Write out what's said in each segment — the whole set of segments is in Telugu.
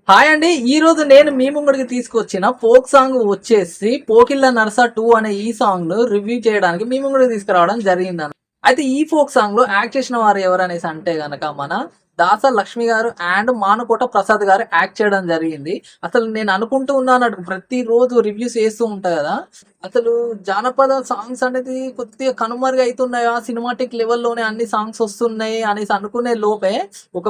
హాయ్ అండి. ఈ రోజు నేను మీ ముంగడికి తీసుకొచ్చిన ఫోక్ సాంగ్ వచ్చేసి 'పోకిళ్ళ నరస 2' అనే ఈ సాంగ్ ను రివ్యూ చేయడానికి మీ ముంగడికి తీసుకురావడం జరిగిందన్న. అయితే ఈ ఫోక్ సాంగ్ లో యాక్ట్ చేసిన వారు ఎవరనేసి అంటే గనక మన దాస లక్ష్మి గారు అండ్ మానుకోట ప్రసాద్ గారు యాక్ట్ చేయడం జరిగింది. అసలు నేను అనుకుంటూ ఉన్నాను ప్రతి రోజు రివ్యూస్ చేస్తూ ఉంటా కదా. అసలు జానపద సాంగ్స్ అనేది కొద్దిగా కనుమరుగు అవుతున్నాయా, సినిమాటిక్ లెవెల్లోనే అన్ని సాంగ్స్ వస్తున్నాయి అనేసి అనుకునే లోపే ఒక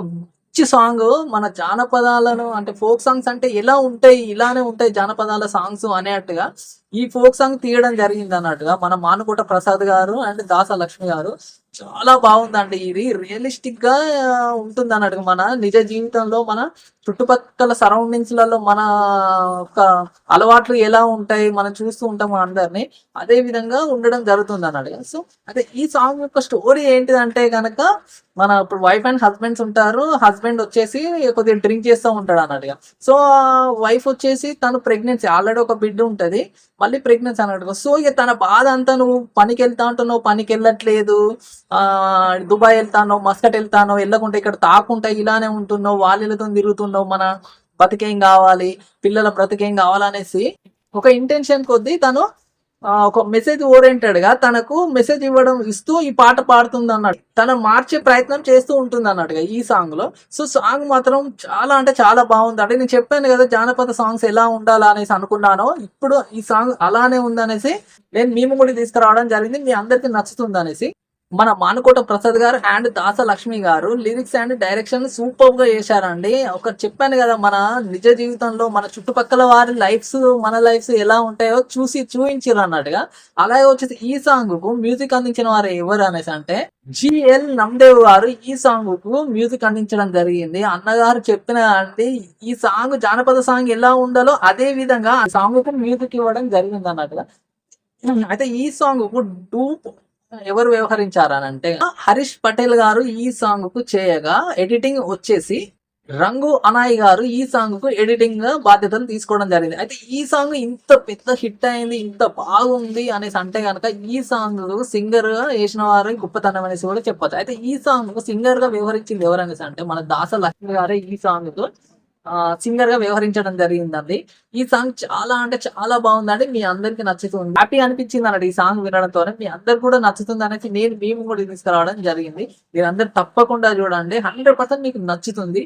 మంచి సాంగ్ మన జానపదాలను అంటే ఫోక్ సాంగ్స్ అంటే ఎలా ఉంటాయి, ఇలానే ఉంటాయి జానపదాల సాంగ్స్ అనేట్టుగా ఈ ఫోక్ సాంగ్ తీయడం జరిగింది అన్నట్టుగా మన మానుకోట ప్రసాద్ గారు అండ్ దాస లక్ష్మి గారు. చాలా బాగుందండి. ఇది రియలిస్టిక్ గా ఉంటుంది అన్నట్టుగా మన నిజ జీవితంలో మన చుట్టుపక్కల సరౌండింగ్స్ లలో మన ఒక అలవాట్లు ఎలా ఉంటాయి మనం చూస్తూ ఉంటాం అందరినీ, అదే విధంగా ఉండడం జరుగుతుంది అన్నట్టుగా. సో అదే ఈ సాంగ్ యొక్క స్టోరీ ఏంటిదంటే కనుక మన ఇప్పుడు వైఫ్ అండ్ హస్బెండ్స్ ఉంటారు. హస్బెండ్ వచ్చేసి కొద్దిగా డ్రింక్ చేస్తూ ఉంటాడు అన్నట్టుగా. సో వైఫ్ వచ్చేసి తను ప్రెగ్నెన్సీ ఆల్రెడీ ఒక బిడ్డ ఉంటది, మళ్ళీ ప్రెగ్నెన్సీ అన్నట్టుగా. సో ఇక తన బాధ అంతా నువ్వు పనికి వెళ్తా అంటున్నావు, పనికి వెళ్ళట్లేదు, ఆ దుబాయ్ వెళ్తానో మస్కట్ వెళ్తానో వెళ్ళకుండా ఇక్కడ తాకుంటా ఇలానే ఉంటున్నావు, వాళ్ళతో తిరుగుతున్నావు, మన బతికేం కావాలి, పిల్లల బ్రతికేం కావాలనేసి ఒక ఇంటెన్షన్ కొద్దీ తను ఒక మెసేజ్ ఓరియంటెడ్ గా తనకు మెసేజ్ ఇస్తూ ఈ పాట పాడుతుంది అన్నట్టు, తను మార్చే ప్రయత్నం చేస్తూ ఉంటుంది అన్నట్టుగా ఈ సాంగ్ లో. సో సాంగ్ మాత్రం చాలా అంటే చాలా బాగుంది. అంటే నేను చెప్పాను కదా జానపద సాంగ్స్ ఎలా ఉండాలా అనేసి అనుకున్నాను, ఇప్పుడు ఈ సాంగ్ అలానే ఉందనేసి నేను మేము కూడా తీసుకురావడం జరిగింది, మీ అందరికి నచ్చుతుంది అనేసి. మన మానుకోట ప్రసాద్ గారు అండ్ దాస లక్ష్మి గారు లిరిక్స్ అండ్ డైరెక్షన్ సూపర్ గా చేశారండి. ఒక చెప్పాను కదా మన నిజ జీవితంలో మన చుట్టుపక్కల వారి లైఫ్స్ మన లైఫ్స్ ఎలా ఉంటాయో చూపించారు అన్నట్టుగా. అలాగే వచ్చేసి ఈ సాంగ్ కు మ్యూజిక్ అందించిన వారు ఎవరు అనేసి అంటే జిఎల్ నమ్దేవ్ గారు ఈ సాంగ్ కు మ్యూజిక్ అందించడం జరిగింది. అన్నగారు చెప్పిన అంటే ఈ సాంగ్ జానపద సాంగ్ ఎలా ఉండాలో అదే విధంగా ఆ సాంగ్ కు మ్యూజిక్ ఇవ్వడం జరిగింది అన్నట్టుగా. అయితే ఈ సాంగ్ కు డూప్ ఎవరు వ్యవహరించారనంటే హరీష్ పటేల్ గారు ఈ సాంగ్ కు చేయగా, ఎడిటింగ్ వచ్చేసి రంగు అనాయ్ గారు ఈ సాంగ్ కు ఎడిటింగ్ బాధ్యతలు తీసుకోవడం జరిగింది. అయితే ఈ సాంగ్ ఇంత పెద్ద హిట్ అయింది, ఇంత బాగుంది అనేసి అంటే కనుక ఈ సాంగ్ సింగర్ గా వేసిన వారు గొప్పతనం అనేసి కూడా చెప్పొచ్చు. అయితే ఈ సాంగ్ సింగర్ గా వ్యవహరించింది ఎవరనేసి అంటే మన దాస లక్ష్మి గారే ఈ సాంగ్ కు సింగర్ గా వ్యవహరించడం జరిగిందండి. ఈ సాంగ్ చాలా అంటే చాలా బాగుందండి, మీ అందరికి నచ్చుతుంది, హ్యాపీ అనిపించింది అన్నట్టు ఈ సాంగ్ వినడంతోనే. మీ అందరికి కూడా నచ్చుతుంది అనేసి నేను మేము కూడా తీసుకురావడం జరిగింది. మీరు అందరు తప్పకుండా చూడండి, 100% మీకు నచ్చుతుంది.